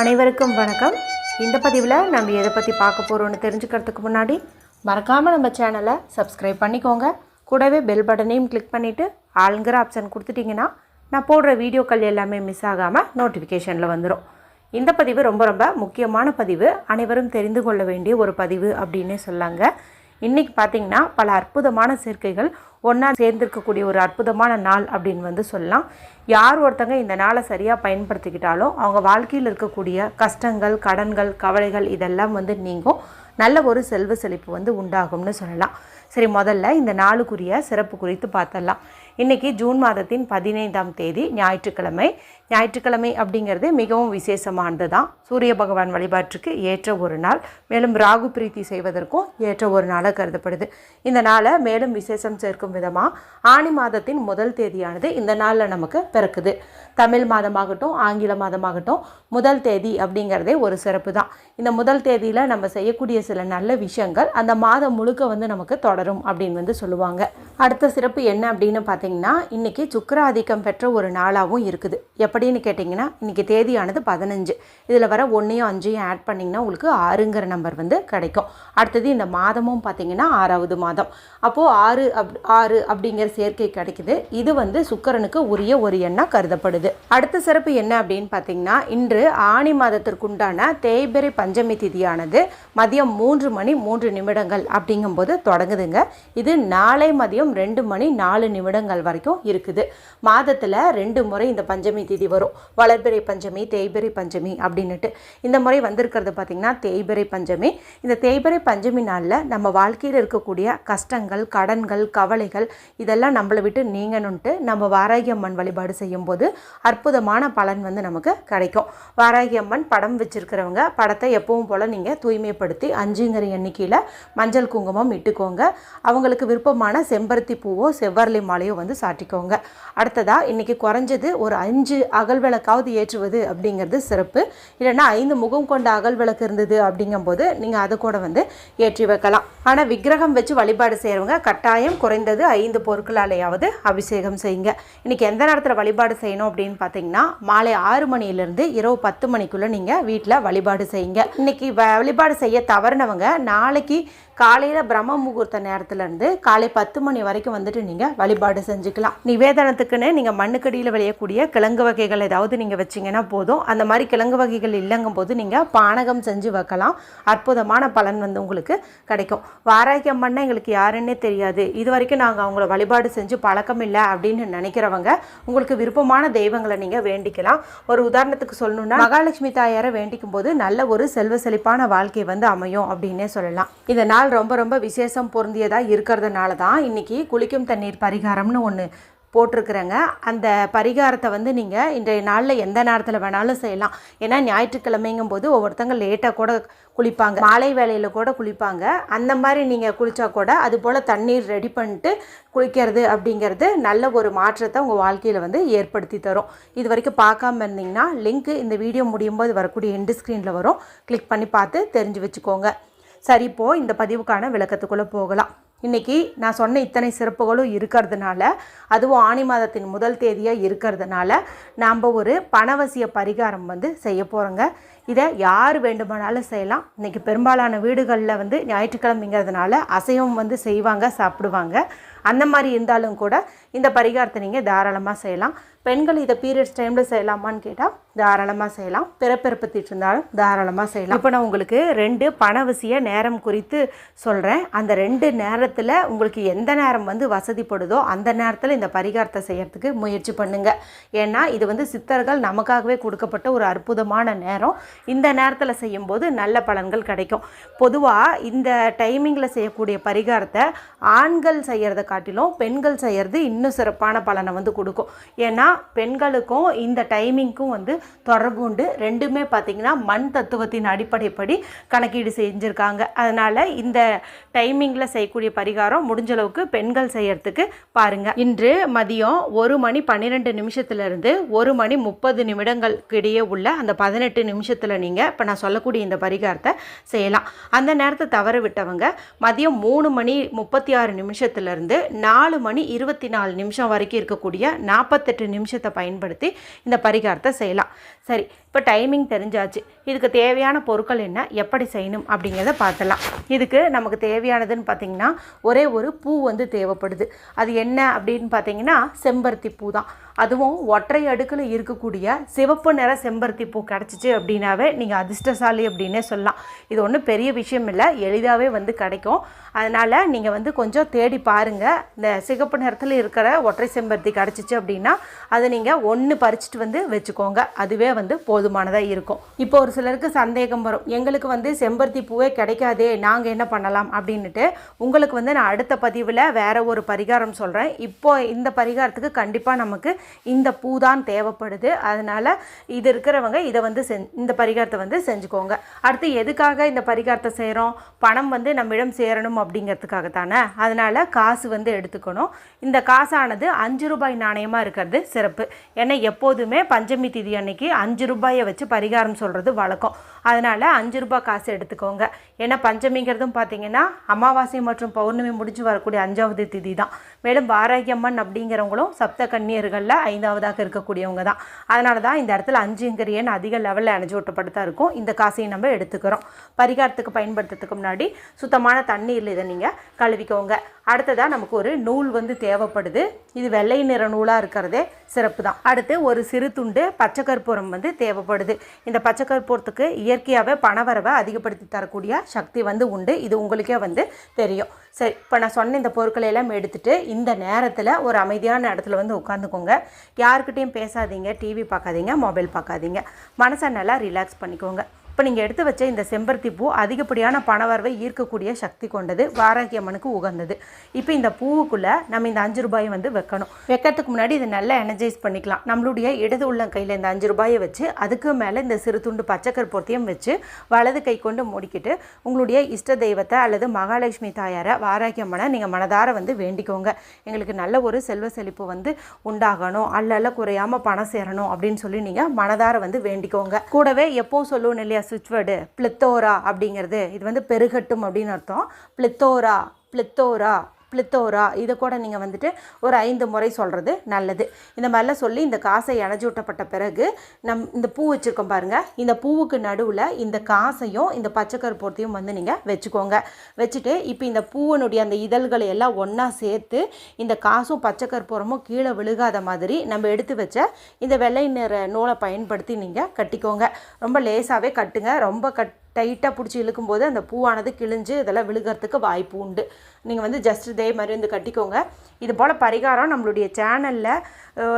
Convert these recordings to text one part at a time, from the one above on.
அனைவருக்கும் வணக்கம். இந்த பதிவில் நம்ம எதை பற்றி பார்க்க போகிறோன்னு தெரிஞ்சுக்கிறதுக்கு முன்னாடி மறக்காமல் நம்ம சேனலை சப்ஸ்கிரைப் பண்ணிக்கோங்க. கூடவே பெல் பட்டனையும் கிளிக் பண்ணிவிட்டு ஆளுங்கிற ஆப்ஷன் கொடுத்துட்டிங்கன்னா நான் போடுற வீடியோக்கள் எல்லாமே மிஸ் ஆகாமல் நோட்டிஃபிகேஷனில் வந்துடும். இந்த பதிவு ரொம்ப ரொம்ப முக்கியமான பதிவு, அனைவரும் தெரிந்து கொள்ள வேண்டிய ஒரு பதிவு அப்படின்னே சொல்லாங்க. இன்றைக்கி பார்த்திங்கன்னா பல அற்புதமான சேர்க்கைகள் ஒன்றா சேர்ந்துருக்கக்கூடிய ஒரு அற்புதமான நாள் அப்படின்னு சொல்லலாம். யார் ஒருத்தங்க இந்த நாளை சரியாக பயன்படுத்திக்கிட்டாலும் அவங்க வாழ்க்கையில் இருக்கக்கூடிய கஷ்டங்கள், கடன்கள், கவலைகள் இதெல்லாம் நீங்கும். நல்ல ஒரு செல்வ செழிப்பு உண்டாகும்னு சொல்லலாம். சரி, முதல்ல இந்த நாளுக்குரிய சிறப்பு குறித்து பார்த்தரலாம். இன்றைக்கி ஜூன் மாதத்தின் 15ஆம் தேதி ஞாயிற்றுக்கிழமை. ஞாயிற்றுக்கிழமை அப்படிங்கிறது மிகவும் விசேஷமானது தான். சூரிய பகவான் வழிபாட்டுக்கு ஏற்ற ஒரு நாள், மேலும் ராகு பிரீத்தி செய்வதற்கும் ஏற்ற ஒரு நாளாக கருதப்படுது. இந்த நாளை மேலும் விசேஷம் சேர்க்கும் விதமாக ஆனி மாதத்தின் முதல் தேதியானது இந்த நாளில் நமக்கு பிறக்குது. தமிழ் மாதமாகட்டும் ஆங்கில மாதமாகட்டும் முதல் தேதி அப்படிங்கிறதே ஒரு சிறப்பு தான். இந்த முதல் தேதியில் நம்ம செய்யக்கூடிய சில நல்ல விஷயங்கள் அந்த மாதம் முழுக்க நமக்கு தொடரும் அப்படின்னு சொல்லுவாங்க. அடுத்த சிறப்பு என்ன அப்படின்னு பார்த்தீங்கன்னா, இன்றைக்கி சுக்கிராதிக்கம் பெற்ற ஒரு நாளாகவும் இருக்குது. எப்படின்னு கேட்டிங்கன்னா, இன்றைக்கி தேதியானது 15. இதில் வர 1ஐயும் 5ஐயும் ஆட் பண்ணிங்கன்னா உங்களுக்கு 6ங்கிற நம்பர் கிடைக்கும். அடுத்தது இந்த மாதமும் பார்த்திங்கன்னா 6வது மாதம். அப்போது 6 அப்படிங்கிற சேர்க்கை கிடைக்குது. இது சுக்கிரனுக்கு உரிய ஒரு எண்ணாக கருதப்படுது. அடுத்த சிறப்பு என்ன அப்படின்னு பார்த்தீங்கன்னா, இன்று ஆனி மாதத்திற்குண்டான தேய்பிறை பஞ்சமி திதியானது மதியம் 3 மணி 3 நிமிடங்கள் அப்படிங்கும்போது தொடங்குதுங்க. இது நாளை மதியம் 2 மணி 4 நிமிடங்கள் வரைக்கும் இருக்குது. மாதத்தில் 2 முறை இந்த பஞ்சமி திதி வரும். வளர்பிறை பஞ்சமி, தேய்பிறை பஞ்சமி அப்படின்னுட்டு. இந்த முறை வந்திருக்கிறது பார்த்திங்கன்னா தேய்பிறை பஞ்சமி. இந்த தேய்பிறை பஞ்சமி நாளில் நம்ம வாழ்க்கையில் இருக்கக்கூடிய கஷ்டங்கள், கடன்கள், கவலைகள் இதெல்லாம் நம்மளை விட்டு நீங்கணுன்ட்டு நம்ம வாராகி அம்மன் வழிபாடு செய்யும்போது அற்புதமான பலன் நமக்கு கிடைக்கும். வாராகி அம்மன் படம் வச்சிருக்கிறவங்க படத்தை எப்பவும் போல் நீங்கள் தூய்மைப்படுத்தி 5ங்கிற எண்ணிக்கையில் மஞ்சள் குங்குமம் இட்டுக்கோங்க. அவங்களுக்கு விருப்பமான செம்பருத்தி பூவோ செவ்வரளி மாலையோ சாட்டிக்கோங்க. அடுத்ததாக இன்றைக்கி குறைஞ்சது ஒரு 5 அகல் விளக்காவது ஏற்றுவது அப்படிங்கிறது சிறப்பு. இல்லைன்னா 5 முகம் கொண்ட அகல் விளக்கு இருந்தது அப்படிங்கும்போது நீங்கள் அதை கூட ஏற்றி வைக்கலாம். ஆனால் விக்கிரகம் வச்சு வழிபாடு செய்கிறவங்க கட்டாயம் குறைந்தது 5 பொருட்களாலேயாவது அபிஷேகம் செய்யுங்க. இன்றைக்கி எந்த நேரத்தில் வழிபாடு செய்யணும் அப்படின்னு பார்த்தீங்கன்னா, மாலை 6 மணியிலிருந்து இரவு 10 மணிக்குள்ளே நீங்கள் வீட்டில் வழிபாடு செய்யுங்க. இன்றைக்கி வழிபாடு செய்ய தவறினவங்க நாளைக்கு காலையில் பிரம்ம முகூர்த்த நேரத்துலேருந்து காலை 10 மணி வரைக்கும் நீங்கள் வழிபாடு செஞ்சுக்கலாம். நிவேதனத்துக்குன்னு நீங்கள் மண்ணுக்கடியில் விளையக்கூடிய கிழங்கு வகைகள் ஏதாவது நீங்கள் வச்சிங்கன்னா போதும். அந்த மாதிரி கிழங்கு வகைகள் இல்லைங்கும் போது நீங்கள் பானகம் செஞ்சு வைக்கலாம். அற்புதமான பலன் உங்களுக்கு கிடைக்கும். வாராகி அம்மன்னா எங்களுக்கு யாருன்னே தெரியாது, இது வரைக்கும் நாங்கள் அவங்கள வழிபாடு செஞ்சு பழக்கம் இல்லை அப்படின்னு நினைக்கிறவங்க உங்களுக்கு விருப்பமான தெய்வங்களை நீங்கள் வேண்டிக்கலாம். ஒரு உதாரணத்துக்கு சொல்லணும்னா, மகாலட்சுமி தாயாரை வேண்டிக்கும் போது நல்ல ஒரு செல்வ செழிப்பான வாழ்க்கை அமையும் அப்படின்னே சொல்லலாம். இதனால் ரொம்ப ரொம்ப விசேஷம் பொருந்தியதாக இருக்கிறதுனால தான் இன்றைக்கி குளிக்கும் தண்ணீர் பரிகாரம்னு ஒன்று போட்டிருக்கிறேங்க. அந்த பரிகாரத்தை நீங்கள் இன்றைய நாளில் எந்த நேரத்தில் வேணாலும் செய்யலாம். ஏன்னா ஞாயிற்றுக்கிழமைங்கும் போது ஒவ்வொருத்தங்க லேட்டாக கூட குளிப்பாங்க, மாலை வேலையில் கூட குளிப்பாங்க. அந்த மாதிரி நீங்கள் குளித்தா கூட அது போல் தண்ணீர் ரெடி பண்ணிட்டு குளிக்கிறது அப்படிங்கிறது நல்ல ஒரு மாற்றத்தை உங்கள் வாழ்க்கையில் ஏற்படுத்தி தரும். இது வரைக்கும் பார்க்காம இருந்தீங்கன்னா லிங்க்கு இந்த வீடியோ முடியும் போது வரக்கூடிய எண்டு ஸ்க்ரீனில் வரும். கிளிக் பண்ணி பார்த்து தெரிஞ்சு வச்சுக்கோங்க. சரி, இப்போது இந்த பதிவுக்கான விளக்கத்துக்குள்ளே போகலாம். இன்றைக்கி நான் சொன்ன இத்தனை சிறப்புகளும் இருக்கிறதுனால, அதுவும் ஆனி மாதத்தின் முதல் தேதியாக இருக்கிறதுனால நாம் ஒரு பணவசிய பரிகாரம் செய்ய போகிறோங்க. இதை யார் வேண்டுமானாலும் செய்யலாம். இன்றைக்கி பெரும்பாலான வீடுகளில் ஞாயிற்றுக்கிழமைங்கிறதுனால அசைவம் செய்வாங்க, சாப்பிடுவாங்க. அந்த மாதிரி இருந்தாலும் கூட இந்த பரிகாரத்தை நீங்கள் தாராளமாக செய்யலாம். பெண்கள் இதை பீரியட்ஸ் டைமில் செய்யலாமான்னு கேட்டால் தாராளமாக செய்யலாம். பிறப்பிறப்பத்திட்டு இருந்தாலும் தாராளமாக செய்யலாம். இப்போ நான் உங்களுக்கு 2 பணவசிய நேரம் குறித்து சொல்கிறேன். அந்த 2 நேரத்தில் உங்களுக்கு எந்த நேரம் வசதிப்படுதோ அந்த நேரத்தில் இந்த பரிகாரத்தை செய்யறதுக்கு முயற்சி பண்ணுங்கள். ஏன்னா இது சித்தர்கள் நமக்காகவே கொடுக்கப்பட்ட ஒரு அற்புதமான நேரம். இந்த நேரத்தில் செய்யும்போது நல்ல பலன்கள் கிடைக்கும். பொதுவாக இந்த டைமிங்கில் செய்யக்கூடிய பரிகாரத்தை ஆண்கள் செய்கிறத காட்டிலும் பெண்கள் செய்கிறது இன்னும் சிறப்பான பலனை கொடுக்கும். ஏன்னா பெண்களுக்கும் இந்த டைமிங்க்கும் தொடர்பு உண்டு. ரெண்டுமே பார்த்திங்கன்னா மண் தத்துவத்தின் அடிப்படைப்படி கணக்கீடு செஞ்சுருக்காங்க. அதனால் இந்த டைமிங்கில் செய்யக்கூடிய பரிகாரம் முடிஞ்சளவுக்கு பெண்கள் செய்யறதுக்கு பாருங்கள். இன்று மதியம் 1 மணி 12 நிமிஷத்துலேருந்து 1 மணி 30 நிமிடங்களுக்கு இடையே உள்ள அந்த 18 நிமிஷத்தில் நீங்கள் இப்போ நான் சொல்லக்கூடிய இந்த பரிகாரத்தை செய்யலாம். அந்த நேரத்தை தவற விட்டவங்க மதியம் 3 மணி 36 நிமிஷத்துலேருந்து 4 மணி 24 நிமிஷம் வரைக்கும் இருக்கக்கூடிய 48 நிமிஷத்தை பயன்படுத்தி இந்த பரிகாரத்தை செய்யலாம். சரி, இப்போ டைமிங் தெரிஞ்சாச்சு. இதுக்கு தேவையான பொருட்கள் என்ன, எப்படி செய்யணும் அப்படிங்கிறத பார்த்துலாம். இதுக்கு நமக்கு தேவையானதுன்னு பார்த்திங்கன்னா ஒரே ஒரு பூ வந்து தேவைப்படுது. அது என்ன அப்படின்னு பார்த்தீங்கன்னா செம்பருத்தி பூ தான். அதுவும் ஒற்றை அடுக்கில் இருக்கக்கூடிய சிவப்பு நிற செம்பருத்தி பூ கிடச்சிச்சு அப்படின்னாவே நீங்கள் அதிர்ஷ்டசாலி அப்படின்னே சொல்லலாம். இது ஒன்றும் பெரிய விஷயம் இல்லை, எளிதாகவே வந்து கிடைக்கும். அதனால் நீங்கள் வந்து கொஞ்சம் தேடி பாருங்கள். இந்த சிகப்பு நிறத்தில் இருக்கிற ஒற்றை செம்பருத்தி கிடச்சிச்சு அப்படின்னா அதை நீங்கள் ஒன்று பறிச்சுட்டு வந்து வச்சுக்கோங்க. அதுவே வந்து போதுமானதாக இருக்கும். இப்போ ஒரு சிலருக்கு சந்தேகம் வரும், எங்களுக்கு வந்து செம்பருத்தி பூவே கிடைக்காதே, நாங்கள் என்ன பண்ணலாம் அப்படின்ட்டு. உங்களுக்கு வந்து நான் அடுத்த பதிவில் வேறு ஒரு பரிகாரம் சொல்கிறேன். இப்போ இந்த பரிகாரத்துக்கு கண்டிப்பாக நமக்கு இந்த பூ தான் தேவைப்படுது. அதனால் இது இருக்கிறவங்க இதை வந்து இந்த பரிகாரத்தை வந்து செஞ்சுக்கோங்க. அடுத்து எதுக்காக இந்த பரிகாரத்தை செய்கிறோம்? பணம் வந்து நம்மிடம் சேரணும் அப்படிங்கிறதுக்காக தானே. அதனால் காசு வந்து எடுத்துக்கணும். இந்த காசானது 5 ரூபாய் நாணயமாக இருக்கிறது சிறப்பு. ஏன்னா எப்போதுமே பஞ்சமி திதி அன்னைக்கு 5 ரூபாயை வச்சு பரிகாரம் சொல்கிறது வழக்கம். அதனால் 5 ரூபாய் காசு எடுத்துக்கோங்க. ஏன்னா பஞ்சமிங்கிறதும் பார்த்திங்கன்னா அமாவாசை மற்றும் பௌர்ணமி முடிஞ்சு வரக்கூடிய 5வது திதி தான். மேலும் வாராகி அம்மன் அப்படிங்கிறவங்களும் சப்த கன்னியர்களில் 5வதாக இருக்கக்கூடியவங்க தான். அதனால தான் இந்த இடத்துல 5ங்கிற எண் அதிக லெவலில் அணைஞ்சோட்டப்படுத்தா இருக்கும். இந்த காசையும் நம்ம எடுத்துக்கிறோம். பரிகாரத்துக்கு பயன்படுத்துறதுக்கு முன்னாடி சுத்தமான தண்ணீரில் இதை நீங்கள் கழுவிக்கோங்க. அடுத்ததாக நமக்கு ஒரு நூல் வந்து தேவைப்படுது. இது வெள்ளை நிற நூலாக இருக்கிறதே சிறப்பு தான். அடுத்து ஒரு சிறு துண்டு பச்சை கற்பூரம் வந்து தேவைப்படுது. இந்த பச்சை கற்பூரத்துக்கு இயற்கையாகவே பணவரவை அதிகப்படுத்தி தரக்கூடிய சக்தி வந்து உண்டு. இது உங்களுக்கே வந்து தெரியும். சரி, இப்போ நான் சொன்ன இந்த பொருட்களை எல்லாம் எடுத்துகிட்டு இந்த நேரத்தில் ஒரு அமைதியான இடத்துல வந்து உட்காந்துக்கோங்க. யாருக்கிட்டையும் பேசாதீங்க, டிவி பார்க்காதீங்க, மொபைல் பார்க்காதீங்க. மனசை நல்லா ரிலாக்ஸ் பண்ணிக்கோங்க. இப்போ நீங்கள் எடுத்து வச்ச இந்த செம்பருத்தி பூ அதிகப்படியான பணவரவை ஈர்க்கக்கூடிய சக்தி கொண்டது, வாராகி அம்மனுக்கு உகந்தது. இப்போ இந்த பூவுக்குள்ளே நம்ம இந்த 5 ரூபாயை வந்து வைக்கணும். வைக்கிறதுக்கு முன்னாடி இதை நல்லா எனர்ஜைஸ் பண்ணிக்கலாம். நம்மளுடைய இடது உள்ள கையில் இந்த 5 ரூபாயை வச்சு அதுக்கு மேலே இந்த சிறு துண்டு பச்சை கற்பூரத்தையும் வச்சு வலது கை கொண்டு மூடிக்கிட்டு உங்களுடைய இஷ்ட தெய்வத்தை அல்லது மகாலட்சுமி தாயாரை, வாராகி அம்மனை நீங்கள் மனதார வந்து வேண்டிக்கோங்க. எங்களுக்கு நல்ல ஒரு செல்வ செழிப்பு வந்து உண்டாகணும், அல்ல குறையாமல் பணம் சேரணும் அப்படின்னு சொல்லி நீங்கள் மனதார வந்து வேண்டிக்கோங்க. கூடவே எப்பவும் சொல்லுவோம் இல்லையா, சுவிட்ச் வேர்டு பிளித்தோரா அப்படிங்கிறது, இது வந்து பெருகட்டும் அப்படின்னு அர்த்தம். பிளித்தோரா பிளித்தோரா பிளித்தோரா இதை கூட நீங்கள் வந்துட்டு ஒரு 5 முறை சொல்கிறது நல்லது. இந்த மாதிரிலாம் சொல்லி இந்த காசை இணைஞ்சூட்டப்பட்ட பிறகு இந்த பூ வச்சுருக்கோம் பாருங்கள், இந்த பூவுக்கு நடுவில் இந்த காசையும் இந்த பச்சை கற்பூரத்தையும் வந்து நீங்கள் வச்சுக்கோங்க. வச்சுட்டு இப்போ இந்த பூவனுடைய அந்த இதழ்களை எல்லாம் ஒன்றா சேர்த்து இந்த காசும் பச்சை கற்பூரமும் கீழே விழுகாத மாதிரி நம்ம எடுத்து வச்ச இந்த வெள்ளை நிற நூலை பயன்படுத்தி நீங்கள் கட்டிக்கோங்க. ரொம்ப லேசாகவே கட்டுங்க. ரொம்ப டைட்டாக பிடிச்சி இழுக்கும்போது அந்த பூவானது கிழிஞ்சு இதெல்லாம் விழுகிறதுக்கு வாய்ப்பு உண்டு. நீங்கள் வந்து ஜஸ்ட் இதே மாதிரி வந்து கட்டிக்கோங்க. இது போல் பரிகாரம் நம்மளுடைய சேனலில்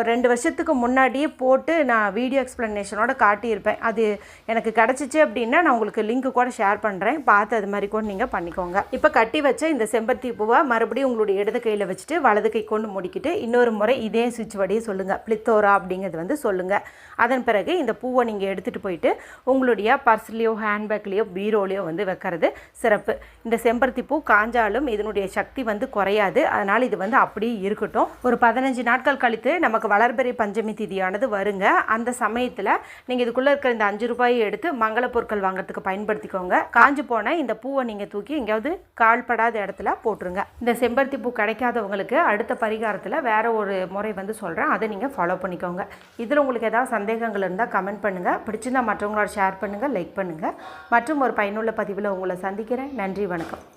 2 வருஷத்துக்கு முன்னாடியே போட்டு நான் வீடியோ எக்ஸ்ப்ளனேஷனோட காட்டியிருப்பேன். அது எனக்கு கிடச்சிச்சு அப்படின்னா நான் உங்களுக்கு லிங்க் கூட ஷேர் பண்ணுறேன். பார்த்து அது மாதிரி கூட நீங்கள் பண்ணிக்கோங்க. இப்போ கட்டி வச்ச இந்த செம்பருத்தி பூவை மறுபடியும் உங்களுடைய இடது கையில் வச்சுட்டு வலது கை கொண்டு முடிக்கிட்டு இன்னொரு முறை இதே சுவிட்ச் வடியை சொல்லுங்கள், பிளித்தோரா அப்படிங்கிறது வந்து சொல்லுங்கள். அதன் பிறகு இந்த பூவை நீங்கள் எடுத்துகிட்டு போயிட்டு உங்களுடைய பர்ஸ்லேயோ ஹேண்ட்பேக்லேயோ பீரோலையோ வந்து வைக்கிறது சிறப்பு. இந்த செம்பருத்தி பூ காஞ்சாலும் இதனுடைய சக்தி வந்து குறையாது. அதனால் இது வந்து அப்படியே இருக்கட்டும். ஒரு 15 நாட்கள் கழித்து நமக்கு வளர்பிறை பஞ்சமி திதியானது வருங்க. அந்த சமயத்தில் நீங்கள் இதுக்குள்ளே இருக்கிற இந்த 5 ரூபாயை எடுத்து மங்கள பொருட்கள் வாங்குறதுக்கு பயன்படுத்திக்கோங்க. காஞ்சு போன இந்த பூவை நீங்கள் தூக்கி எங்கேயாவது கால்படாத இடத்துல போட்டுருங்க. இந்த செம்பருத்தி பூ கிடைக்காதவங்களுக்கு அடுத்த பரிகாரத்தில் வேறு ஒரு முறை வந்து சொல்கிறேன், அதை நீங்கள் ஃபாலோ பண்ணிக்கோங்க. இதில் உங்களுக்கு ஏதாவது சந்தேகங்கள் இருந்தால் கமெண்ட் பண்ணுங்கள். பிடிச்சிருந்தால் மற்றவங்களோட ஷேர் பண்ணுங்கள், லைக் பண்ணுங்கள். மற்றும் ஒரு பயனுள்ள பதிவில் உங்களை சந்திக்கிறேன். நன்றி, வணக்கம்.